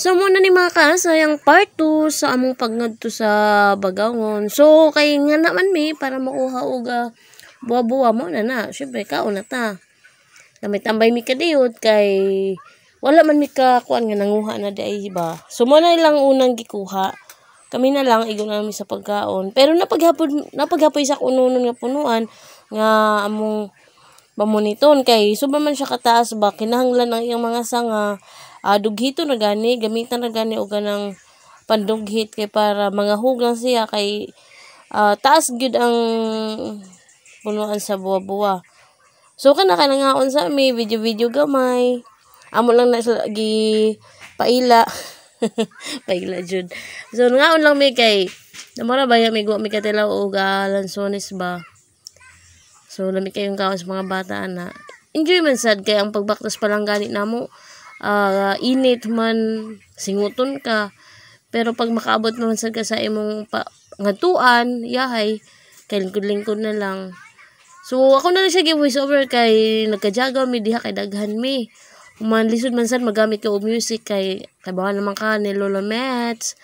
So muna ni mga kaasa yung part 2 sa among pagngadto sa Bagawan. So kay nga naman mi para makuha og buwa-buwa mo na. Syempre kaon na ta. Namay tambay mi kadiyot kay wala man mi ka kuan nga nanguha na di ba. So mo na lang unang gikuha. Kami na lang igon na mi sa pagkaon. Pero napaghapoy sa kununon nga punuan nga among mamoniton kay suba man siya kataas ba kinahanglan ang iyang mga sanga dughito na gani gamitan na gani og ganang pandughit kay para mga hugang siya kay taas gyud ang punuan sa buwa-buwa. So kanangaon sa mi video gamay. Amo lang na sila gi paila. Paila jud. So ngaon lang mi kay namara baya mi go mi katilaw og lansones ba. So lami kayong kaon sa mga bata na. Enjoy man sad kay ang pagbaktas pa lang gani namo init man singuton ka pero pag makaabot naman sad ka sa imong ngatuan yahay kay lingkod na lang. So ako na lang siya gi voice over kay nagkajagaw mi diha kay daghan mi man lisod man sad magamit ka og music kay bawal naman ka ni Lola Mets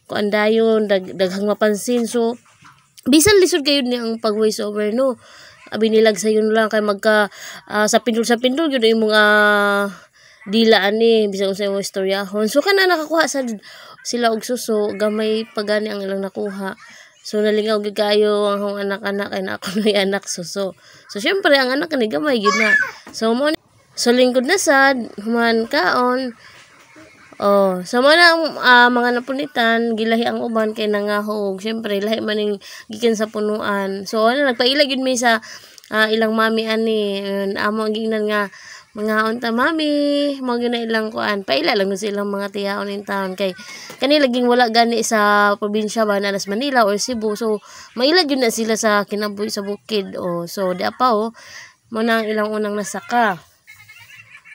kuan dayon daghang mapansin. So bisan lisod kayo ni ang pag voice over no abi nilag sa yun lang kay magka sa pindol gyud imong dila ani bisan sa imong istoryahon. So kana nakakuha sa sila og suso gamay pagani ang ilang nakuha. So nalingaw gyud kayo ang akong anak-anak kay na ako may anak suso. So syempre ang anak ni gamay gyud na. So lingkod na sad human kaon. So mo na mga napunitan gilahi ang uban kay nangahog. Syempre lahi man ning gikan sa punuan. So nagpaila gyud mi sa ilang mami ani amo gingnan nga mga unta mami mo gyud na ilang kuan paila lang sa ilang mga tiyaon in town kay kani laging wala gani sa probinsya ba na nas Manila or Cebu. So maila gyud na sila sa kinabuhi sa bukid so di pa mo na ang ilang unang nasaka.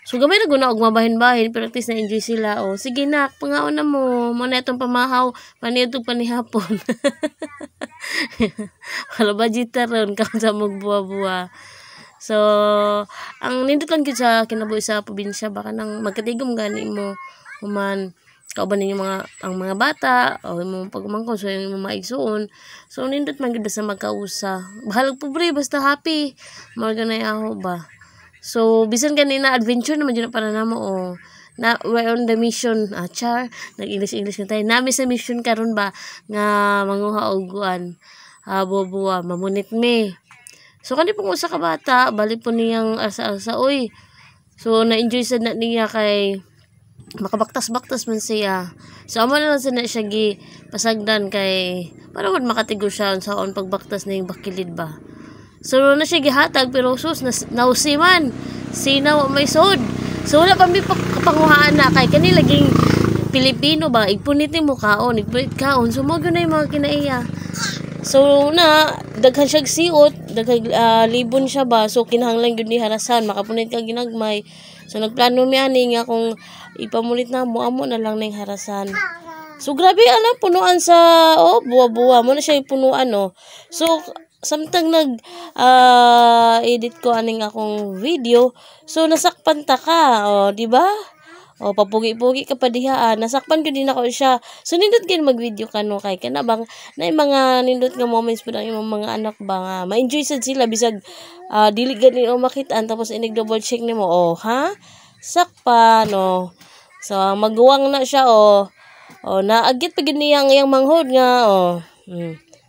So gamay na guna og mabahin-bahin pero at least na enjoy sila sige nak pangaon na mo na itong pamahaw paniyod panihapon. Wala budget ron kaon sa magbuwa-buwa. So ang nindot lang gyud sa kinabuhi sa probinsya baka nang magkatigom gani mo human kauban ninyo ang mga bata o imong pagmangkon so imong maigsuon. So nindot man gyud sa magkausa bahalag pobre basta happy mo ganay aho ba. So bisan kanina adventure naman gyud para namo na we're on the mission char nag-English nga tayo nami sa mission karon ba nga manguha og kuan buwa mamunit mi. So kani pong usa ka bata bali po niyang asa-asa oy. So na-enjoy sad na niya kay makabaktas-baktas man siya. So amo na lang sa na siya gi pasagdan kay para wad makatigo siya sa on pagbaktas ning bakilid ba. So na siya gihatag pero sus nausiman sinaw may sod. So wala pa mi kapanguhaan na kay kani laging Pilipino ba igpunit ni mo kaon so mo gyud na mga kinaiya. So na daghan siya siot daghang libon siya ba so kinahanglan gyud ni harasan makapunit ka ginagmay. So nagplano mi ani nga kung ipamulit na mo amo na lang ning harasan. So grabe punuan sa buwa-buwa mo na siya punuan So samtang edit ko aning akong video so nasakpan ta ka di ba papugi-pugi ka pa diha nasakpan ko din ako siya. So nindot gyud mag-video kano kay kana bang na mga nindot nga moments pud ang imong mga anak ba nga ma-enjoy sad sila bisag dili gani makit-an tapos inig double check nimo ha sakpan so maguwang na siya naagit pa gid niya ang iyang manghod nga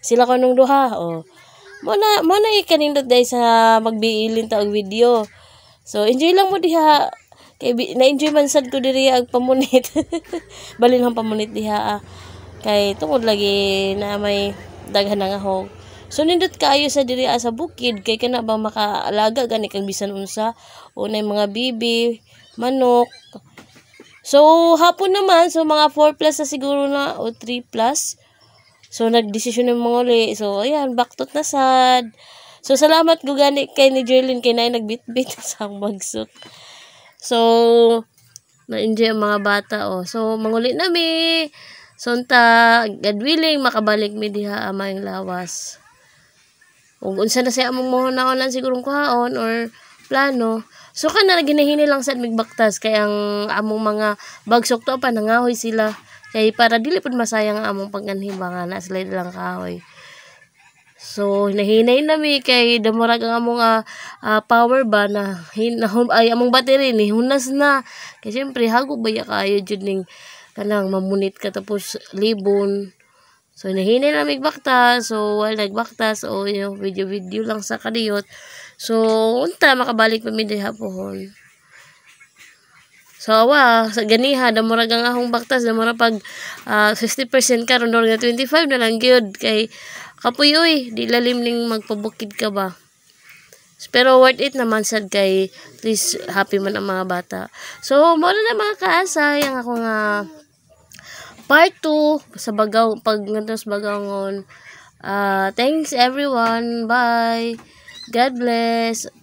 sila kanong duha mo na ikanindot dai sa magbiilin ta og video. So enjoy lang mo diha kay na-enjoy man sad ko diri ag pamunit. Balin ang pamunit diha kay tungod lagi na may daghan nga hog. So nindot kaayo sa diri sa bukid kay kana bang makaalaga gani kang bisan unsa unay mga bibi, manok. So hapon naman so mga 4 plus na siguro na o 3 plus. So nagdesisyon ng mga uli. So ayan baktot na sad. So salamat ko gani kay ni Jerlyn kay na nagbitbit sa magsuk. So na-enjoy ang mga bata So manguli na mi. Sonta God willing makabalik mi diha amayng lawas. Ug unsa na siya among mohon-onan sigurong kuhaon or plano. So kana ginahini lang sad migbaktas kay ang among mga bagsok to pa nangahoy sila. Kay para dili pud masayang ang among pagkanhiba na sila lang kahoy. So hinahinay nami kay damurag ang among power ba na ay among battery ni hunas na. Kay syempre hago baya kayo jud ning kanang mamunit ka tapos libon. So hinahinay na migbaktas. So while nagbaktas o video lang sa kadiyot. So unta makabalik pa mi diha pohon. So sa ganiha damurag ang ahong baktas damura pag 50% karon nga 25 na lang gyud kay kapuy oy di lalim ning magpabukid ka ba. Pero worth it naman sad kay at least happy man ang mga bata. So mo na mga kaasay ang ako nga part 2 sa bagaw pag ngantos bagawngon. Thanks everyone. Bye. God bless.